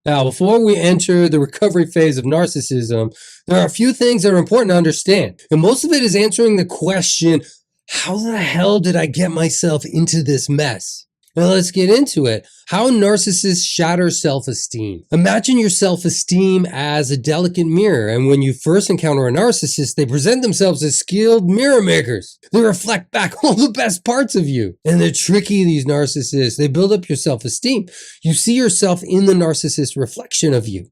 Now, before we enter the recovery phase of narcissism, there are a few things that are important to understand. And most of it is answering the question, how the hell did I get myself into this mess? Now let's get into it. How narcissists shatter self-esteem. Imagine your self-esteem as a delicate mirror, and when you first encounter a narcissist, they present themselves as skilled mirror makers. They reflect back all the best parts of you. And they're tricky, these narcissists. They build up your self-esteem. You see yourself in the narcissist reflection of you.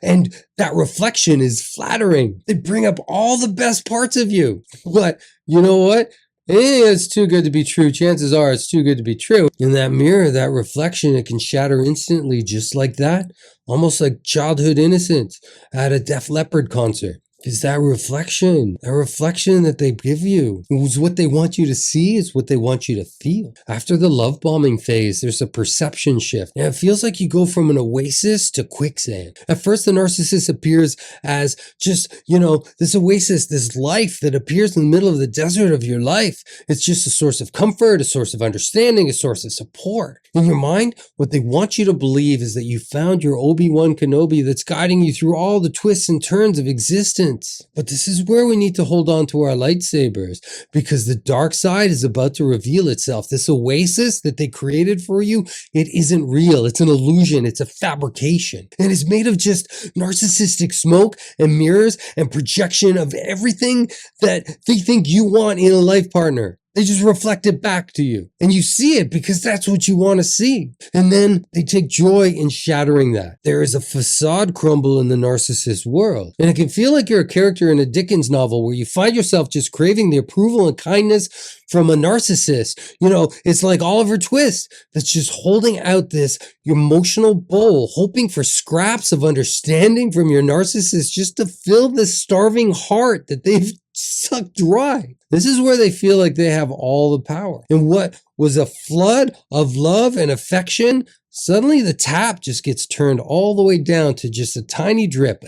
And that reflection is flattering. They bring up all the best parts of you. But you know what? It's too good to be true. Chances are it's too good to be true. In that mirror, that reflection, it can shatter instantly just like that. Almost like childhood innocence at a Def Leppard concert. Is that reflection that they give you is what they want you to see, is what they want you to feel. After the love bombing phase, there's a perception shift. And it feels like you go from an oasis to quicksand. At first, the narcissist appears as just, this oasis, this life that appears in the middle of the desert of your life. It's just a source of comfort, a source of understanding, a source of support. In your mind, what they want you to believe is that you found your Obi-Wan Kenobi that's guiding you through all the twists and turns of existence. But this is where we need to hold on to our lightsabers, because the dark side is about to reveal itself. This oasis that they created for you, it isn't real. It's an illusion. It's a fabrication. And it's made of just narcissistic smoke and mirrors and projection of everything that they think you want in a life partner. They just reflect it back to you. And you see it because that's what you want to see. And then they take joy in shattering that. There is a facade crumble in the narcissist world. And it can feel like you're a character in a Dickens novel where you find yourself just craving the approval and kindness from a narcissist. It's like Oliver Twist that's just holding out this emotional bowl, hoping for scraps of understanding from your narcissist just to fill this starving heart that they've sucked dry. This is where they feel like they have all the power. And what was a flood of love and affection, suddenly the tap just gets turned all the way down to just a tiny drip.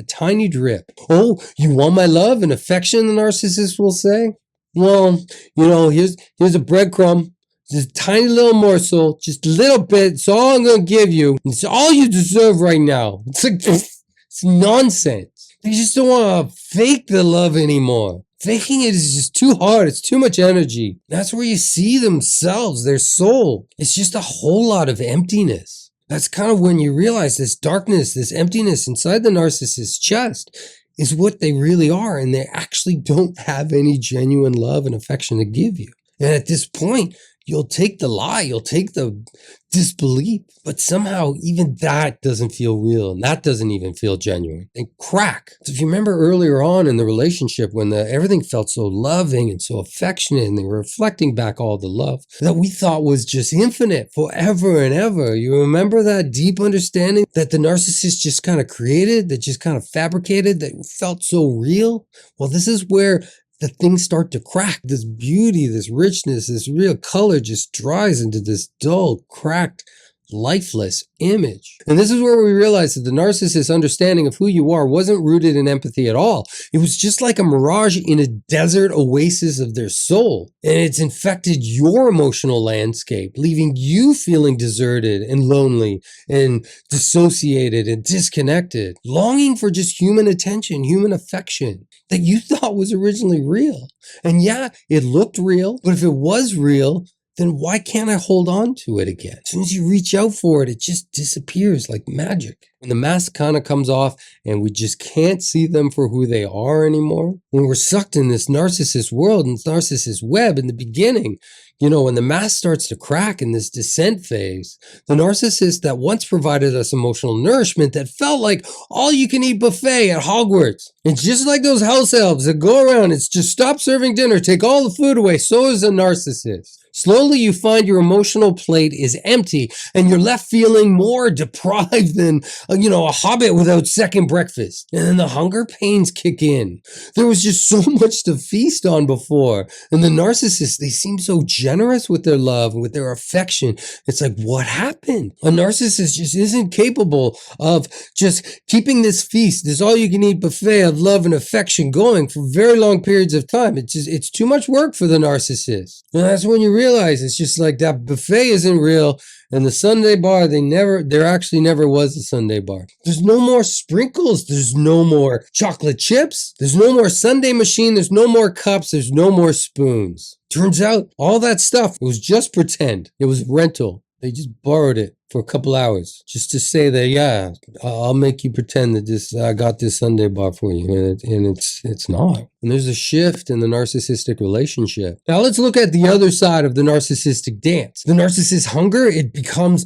Oh, you want my love and affection, the narcissist will say? Well, here's a breadcrumb. Just a tiny little morsel, just a little bit. It's all I'm going to give you. It's all you deserve right now. It's like, it's nonsense. They just don't want to fake the love anymore. Faking it is just too hard. It's too much energy. That's where you see themselves, their soul. It's just a whole lot of emptiness. That's kind of when you realize this darkness, this emptiness inside the narcissist's chest is what they really are. And they actually don't have any genuine love and affection to give you. And at this point, you'll take the lie, you'll take the disbelief, but somehow even that doesn't feel real, and that doesn't even feel genuine. They crack. So if you remember earlier on in the relationship when everything felt so loving and so affectionate, and they were reflecting back all the love that we thought was just infinite forever and ever. You remember that deep understanding that the narcissist just kind of created, that just kind of fabricated, that felt so real? Well, this is where the things start to crack. This beauty, this richness, this real color just dries into this dull, cracked, lifeless image. And this is where we realize that the narcissist's understanding of who you are wasn't rooted in empathy at all. It was just like a mirage in a desert oasis of their soul. And it's infected your emotional landscape, leaving you feeling deserted and lonely and dissociated and disconnected, longing for just human attention, human affection that you thought was originally real. And yeah, it looked real, but if it was real, then why can't I hold on to it again? As soon as you reach out for it, it just disappears like magic. When the mask kind of comes off and we just can't see them for who they are anymore, when we're sucked in this narcissist world and narcissist web in the beginning, when the mask starts to crack in this descent phase, the narcissist that once provided us emotional nourishment that felt like all-you-can-eat buffet at Hogwarts. It's just like those house elves that go around, it's just stop serving dinner, take all the food away. So is a narcissist. Slowly you find your emotional plate is empty and you're left feeling more deprived than, a hobbit without second breakfast. And then the hunger pains kick in. There was just so much to feast on before. And the narcissists, they seem so generous with their love and with their affection. It's like, what happened? A narcissist just isn't capable of just keeping this feast, this all-you-can-eat buffet of love and affection going for very long periods of time. It's too much work for the narcissist. And that's when you realize realize it's just like that buffet isn't real, and the sundae bar, there actually never was a sundae bar. There's no more sprinkles. There's no more chocolate chips. There's no more sundae machine. There's no more cups. There's no more spoons. Turns out all that stuff was just pretend. It was rental. They just borrowed it for a couple hours just to say that, yeah, I'll make you pretend that I got this sundae bar for you, and it's not. And there's a shift in the narcissistic relationship. Now let's look at the other side of the narcissistic dance. The narcissist hunger, it becomes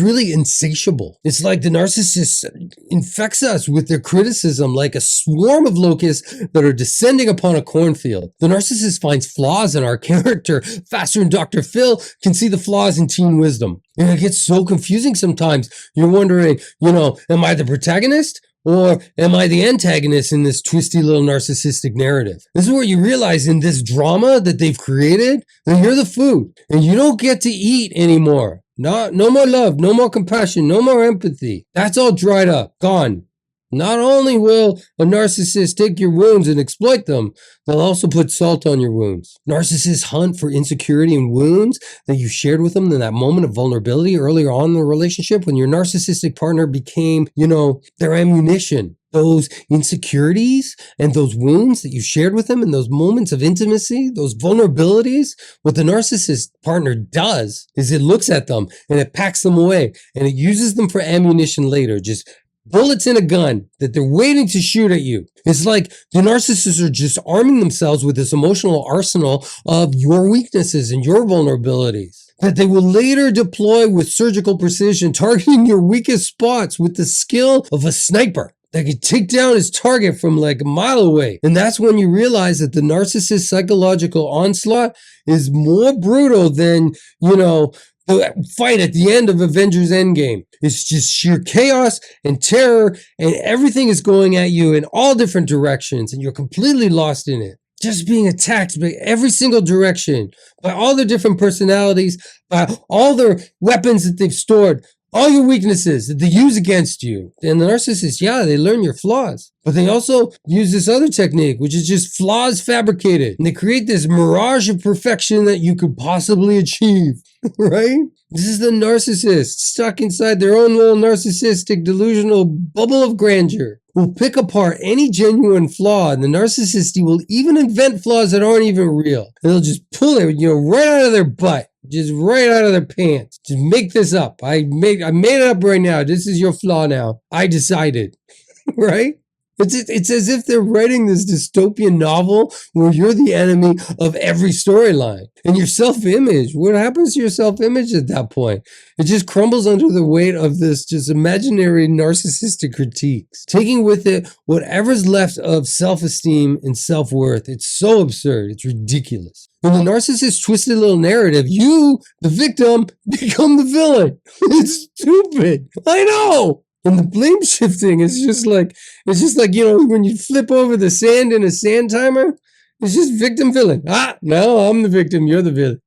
really insatiable. It's like the narcissist infects us with their criticism like a swarm of locusts that are descending upon a cornfield. The narcissist finds flaws in our character faster than Dr. Phil can see the flaws in teen wisdom. And it gets so confusing sometimes. You're wondering, am I the protagonist? Or am I the antagonist in this twisty little narcissistic narrative? This is where you realize in this drama that they've created that you're the food and you don't get to eat anymore. No more love, no more compassion, no more empathy. That's all dried up, gone. Not only will a narcissist take your wounds and exploit them, they'll also put salt on your wounds. Narcissists hunt for insecurity and wounds that you shared with them in that moment of vulnerability earlier on in the relationship when your narcissistic partner became, their ammunition. Those insecurities and those wounds that you shared with them in those moments of intimacy, those vulnerabilities, what the narcissist partner does is it looks at them and it packs them away and it uses them for ammunition later, just bullets in a gun that they're waiting to shoot at you. It's like the narcissists are just arming themselves with this emotional arsenal of your weaknesses and your vulnerabilities that they will later deploy with surgical precision, targeting your weakest spots with the skill of a sniper that can take down his target from like a mile away. And that's when you realize that the narcissist psychological onslaught is more brutal than, the fight at the end of Avengers Endgame. It's just sheer chaos and terror, and everything is going at you in all different directions, and you're completely lost in it. Just being attacked by every single direction, by all their different personalities, by all their weapons that they've stored, all your weaknesses that they use against you. And the narcissists, they learn your flaws. But they also use this other technique, which is just flaws fabricated. And they create this mirage of perfection that you could possibly achieve, right? This is the narcissist stuck inside their own little narcissistic delusional bubble of grandeur. Will pick apart any genuine flaw, and the narcissist will even invent flaws that aren't even real. And they'll just pull it, right out of their butt. Just right out of their pants. Just make this up. I made it up right now. This is your flaw now. I decided. Right? It's as if they're writing this dystopian novel where you're the enemy of every storyline. And your self-image, what happens to your self-image at that point? It just crumbles under the weight of this just imaginary narcissistic critiques, taking with it whatever's left of self-esteem and self-worth. It's so absurd. It's ridiculous. In the narcissist's twisted little narrative, you, the victim, become the villain. It's stupid. I know. And the blame shifting is just like, when you flip over the sand in a sand timer, it's just victim villain. No, I'm the victim. You're the villain.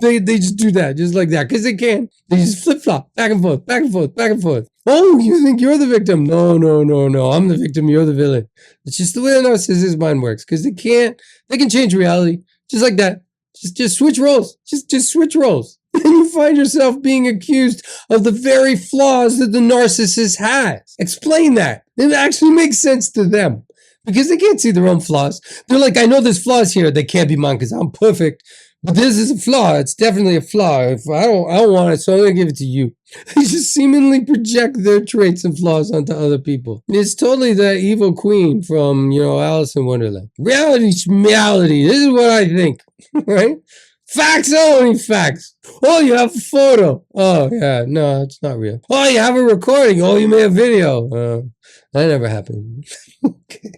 They just do that just like that because they can. They just flip flop back and forth, back and forth, back and forth. Oh, you think you're the victim? No. I'm the victim. You're the villain. It's just the way the narcissist's mind works because they can change reality just like that. Just switch roles. Just switch roles. And you find yourself being accused of the very flaws that the narcissist has. Explain that. It actually makes sense to them because they can't see their own flaws. They're like, I know there's flaws here. They can't be mine because I'm perfect. But this is a flaw. It's definitely a flaw. If I don't want it, so I'm going to give it to you. They just seemingly project their traits and flaws onto other people. It's totally that evil queen from, Alice in Wonderland. Reality. This is what I think. Right? Facts, only facts. Oh, you have a photo. Oh, yeah, no, it's not real. Oh, you have a recording. Oh, you made a video. That never happened. Okay.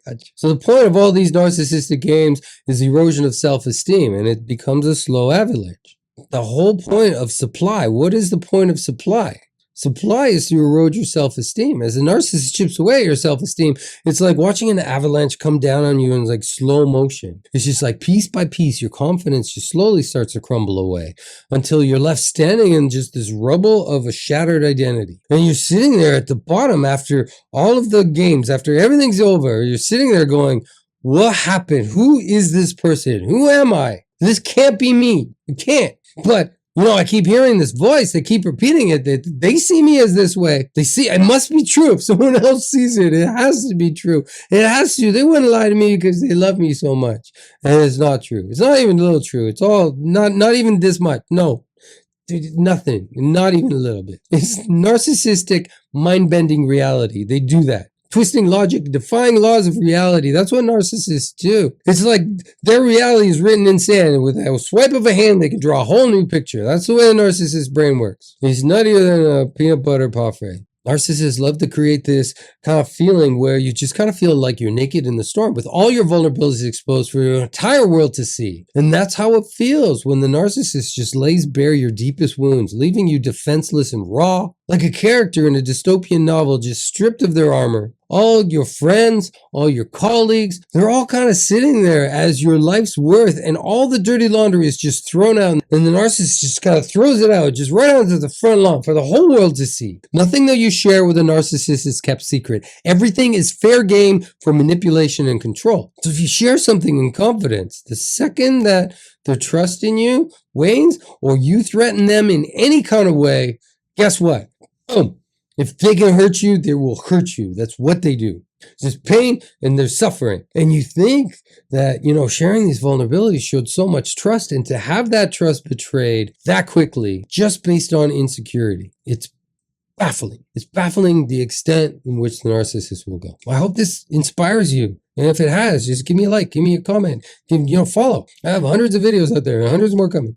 Gotcha. So the point of all these narcissistic games is erosion of self-esteem, and it becomes a slow avalanche. The whole point of supply, what is the point of supply? Supply is to erode your self-esteem. As a narcissist chips away your self-esteem, it's like watching an avalanche come down on you in like slow motion. It's just like piece by piece, your confidence just slowly starts to crumble away until you're left standing in just this rubble of a shattered identity. And you're sitting there at the bottom after all of the games, after everything's over, you're sitting there going, what happened? Who is this person? Who am I? This can't be me. It can't. But I keep hearing this voice. They keep repeating it. They see me as this way. They see it must be true. If someone else sees it, it has to be true. It has to. They wouldn't lie to me because they love me so much. And it's not true. It's not even a little true. It's all not even this much. No. Nothing. Not even a little bit. It's narcissistic, mind-bending reality. They do that. Twisting logic, defying laws of reality. That's what narcissists do. It's like their reality is written in sand, and with a swipe of a hand, they can draw a whole new picture. That's the way the narcissist brain works. It's nuttier than a peanut butter parfait. Narcissists love to create this kind of feeling where you just kind of feel like you're naked in the storm with all your vulnerabilities exposed for your entire world to see. And that's how it feels when the narcissist just lays bare your deepest wounds, leaving you defenseless and raw, like a character in a dystopian novel just stripped of their armor. All your friends, all your colleagues, they're all kind of sitting there as your life's worth, and all the dirty laundry is just thrown out, and the narcissist just kind of throws it out, just right onto the front lawn for the whole world to see. Nothing that you share with a narcissist is kept secret. Everything is fair game for manipulation and control. So if you share something in confidence, the second that their trust in you wanes, or you threaten them in any kind of way, guess what? Boom. If they can hurt you, they will hurt you. That's what they do. There's pain and there's suffering. And you think that, sharing these vulnerabilities showed so much trust, and to have that trust betrayed that quickly, just based on insecurity, it's baffling. It's baffling the extent in which the narcissist will go. I hope this inspires you. And if it has, just give me a like, give me a comment, follow. I have hundreds of videos out there and hundreds more coming.